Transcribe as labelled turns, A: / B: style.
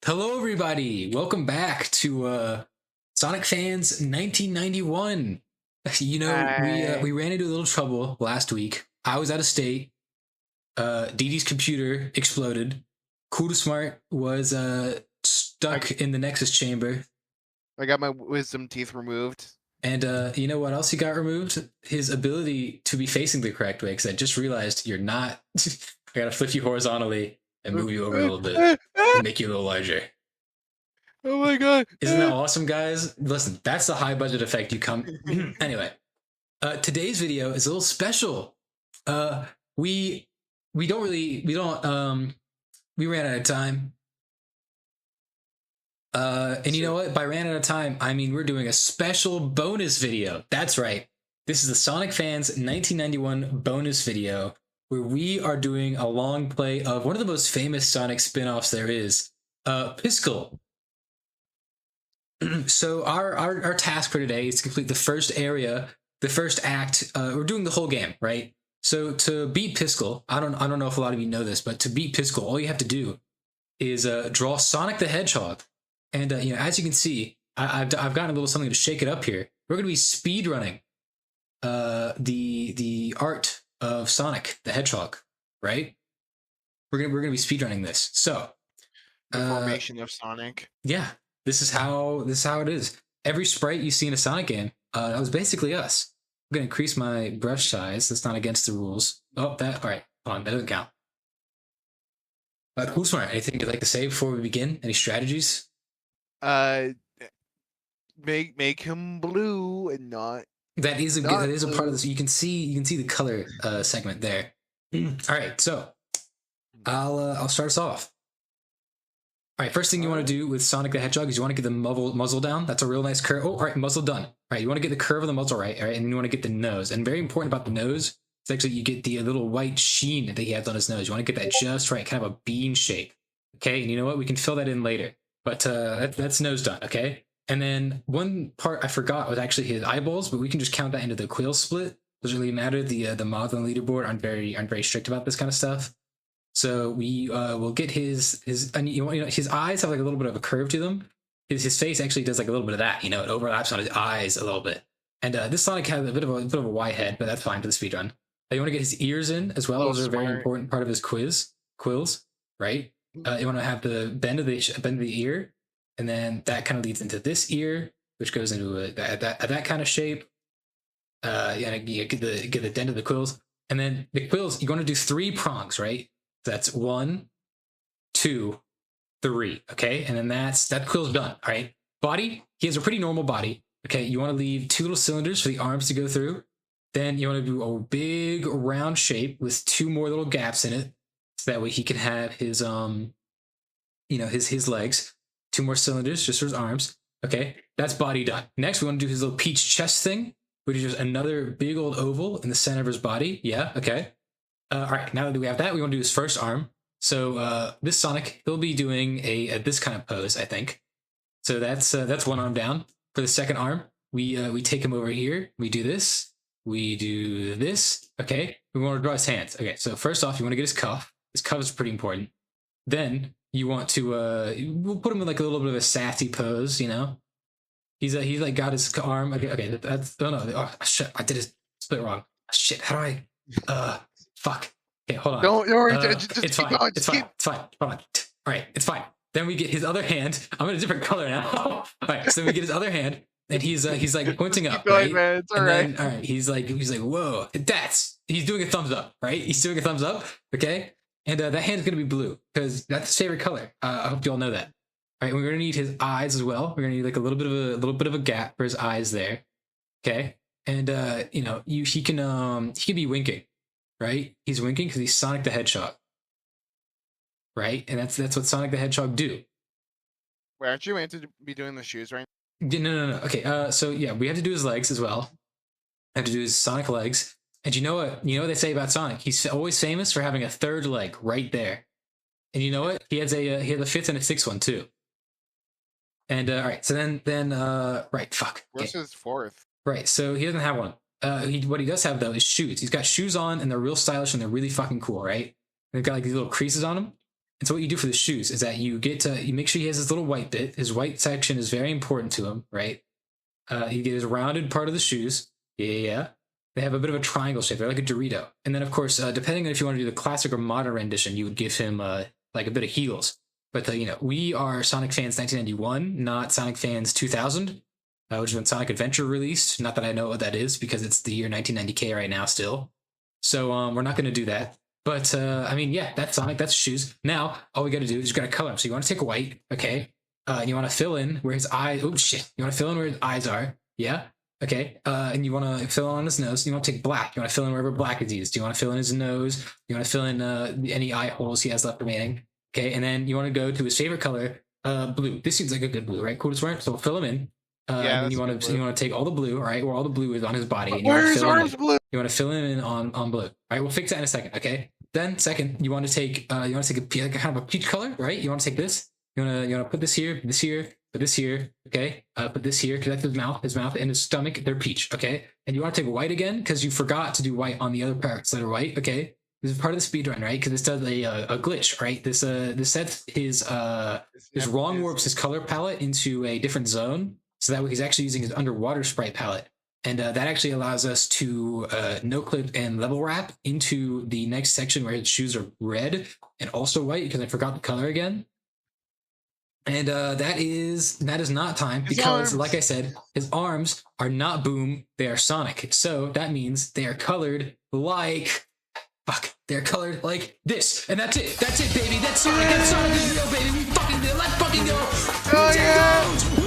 A: Hello, everybody. Welcome back to Sonic Fans 1991. You know, we ran into a little trouble last week. I was out of state. Dee Dee's computer exploded. Cool to Smart was stuck in the Nexus chamber.
B: I got my wisdom teeth removed.
A: And you know what else he got removed? His ability to be facing the correct way, because I just realized you're not. I gotta flip you horizontally and move you over a little bit and make you a little larger.
B: Oh my god.
A: Isn't that awesome, guys? Listen, that's the high budget effect you come. Anyway, today's video is a little special. We ran out of time. And you know what? By ran out of time, I mean we're doing a special bonus video. That's right. This is the Sonic Fans 1991 bonus video where we are doing a long play of one of the most famous Sonic spin-offs there is, Piskel. So our task for today is to complete the first area, the first act. We're doing the whole game, right? So to beat Piskel, I don't know if a lot of you know this, but to beat Piskel, all you have to do is draw Sonic the Hedgehog. And you know, as you can see, I've gotten a little something to shake it up here. We're going to be speed running the art of Sonic the Hedgehog, right? We're gonna be speed running this. So
B: the formation of Sonic.
A: Yeah, this is how it is. Every sprite you see in a Sonic game, that was basically us. I'm gonna increase my brush size. That's not against the rules. Oh, that all right. Hold on, that doesn't count. Cool Smart, anything you'd like to say before we begin? Any strategies?
B: Make him blue and not.
A: That is a part of this. You can see the color segment there. All right, so I'll start us off. All right, first thing you want to do with Sonic the Hedgehog is you want to get the muzzle down. That's a real nice curve. Oh, all right, muzzle done. All right, you want to get the curve of the muzzle right, all right, and you want to get the nose. And very important about the nose is actually you get the little white sheen that he has on his nose. You want to get that just right, kind of a bean shape. Okay, and you know what? We can fill that in later. But that's nose done, okay? And then one part I forgot was actually his eyeballs, but we can just count that into the quill split. Doesn't really matter. The mods on the leaderboard aren't very strict about this kind of stuff. So we will get his and you know his eyes have like a little bit of a curve to them. His face actually does like a little bit of that. You know, it overlaps on his eyes a little bit. And this Sonic has a bit of a wide head, but that's fine for the speedrun. You want to get his ears in as well. Those are a very important part of his quills, right? You want to have the bend of the ear, and then that kind of leads into this ear, which goes into that kind of shape. You get the dent of the quills, and then the quills. You're going to do 3 prongs, right? That's 1, 2, 3. Okay, and then that quill's done. All right. Body. He has a pretty normal body. Okay. You want to leave 2 little cylinders for the arms to go through. Then you want to do a big round shape with 2 more little gaps in it. So that way he can have his his legs, 2 more cylinders just for his arms. Okay, that's body done. Next, we want to do his little peach chest thing, which is just another big old oval in the center of his body. Yeah, okay. All right, now that we have that, we want to do his first arm. So this Sonic, he'll be doing this kind of pose, I think. So that's 1 arm down. For the second arm, we take him over here. We do this. We do this. Okay, we want to draw his hands. Okay, so first off, you want to get his cuff. His cuff is pretty important. Then you want to we'll put him in like a little bit of a sassy pose, you know. He's like got his arm. Okay, that's oh shit, I did his split wrong. Shit, how do I fuck. Okay, hold on.
B: Don't worry,
A: it's fine. It's fine. Hold on. All right, it's fine. Then we get his other hand. I'm in a different color now. All right, so we get his other hand, and he's like pointing up.
B: Right? Man, it's all right.
A: Then, all right, he's like, whoa, he's doing a thumbs up, right? He's doing a thumbs up. Okay. And that hand's going to be blue because that's his favorite color. I hope you all know that. All right, we're going to need his eyes as well. We're going to need like a little bit of a gap for his eyes there. Okay, and he can be winking, right? He's winking because he's Sonic the Hedgehog, right? And that's what Sonic the Hedgehog do.
B: Wait, aren't you meant to be doing the shoes right?
A: No. Okay, so yeah, we have to do his legs as well. Have to do his Sonic legs. And you know what they say about Sonic? He's always famous for having a 3rd leg right there. And you know what? He has a 5th and a 6th one too. And all right, so then right, fuck.
B: Where's his 4th?
A: Right, so he doesn't have one. What he does have though is shoes. He's got shoes on, and they're real stylish and they're really fucking cool, right? They've got like these little creases on them. And so what you do for the shoes is that you make sure he has his little white bit. His white section is very important to him, right? You get his rounded part of the shoes. Yeah. They have a bit of a triangle shape. They're like a Dorito. And then, of course, depending on if you want to do the classic or modern rendition, you would give him like a bit of heels. But, we are Sonic fans 1991, not Sonic fans 2000, which is when Sonic Adventure released. Not that I know what that is, because it's the year 1990K right now still. So we're not going to do that. But, that's Sonic. That's shoes. Now, all we got to do is you got to color him. So you want to take a white, okay? And you want to fill in where his eyes... Oh, shit. You want to fill in where his eyes are. Yeah? Okay. And you want to fill in on his nose. You want to take black. You want to fill in wherever black is used. You want to fill in his nose. You want to fill in any eye holes he has left remaining. Okay. And then you want to go to his favorite color, blue. This seems like a good blue, right? Cool to swear. So we'll fill him in. And then you want to take all the blue, all right, where all the blue is on his body. And
B: Where's orange blue?
A: You want to fill him in on blue. All right. We'll fix that in a second. Okay. Then second, you want to take a kind of a peach color, right? You want to take this. You want to put this here, put this here, okay? Put this here, because that's his mouth, and his stomach, they're peach, okay? And you want to take white again, because you forgot to do white on the other parts that are white, okay? This is part of the speed run, right? Because this does a glitch, right? This sets his wrong warps his color palette into a different zone, so that way he's actually using his underwater sprite palette. And that actually allows us to no-clip and level wrap into the next section where his shoes are red and also white, because I forgot the color again. And that is not time, because, like I said, his arms are not Boom, they are Sonic. So that means they are colored like... Fuck. They're colored like this. And that's it. That's it, baby. That's Sonic. That's Sonic the Hedgehog, baby. We fucking go. Let's fucking go.
B: Oh, yeah.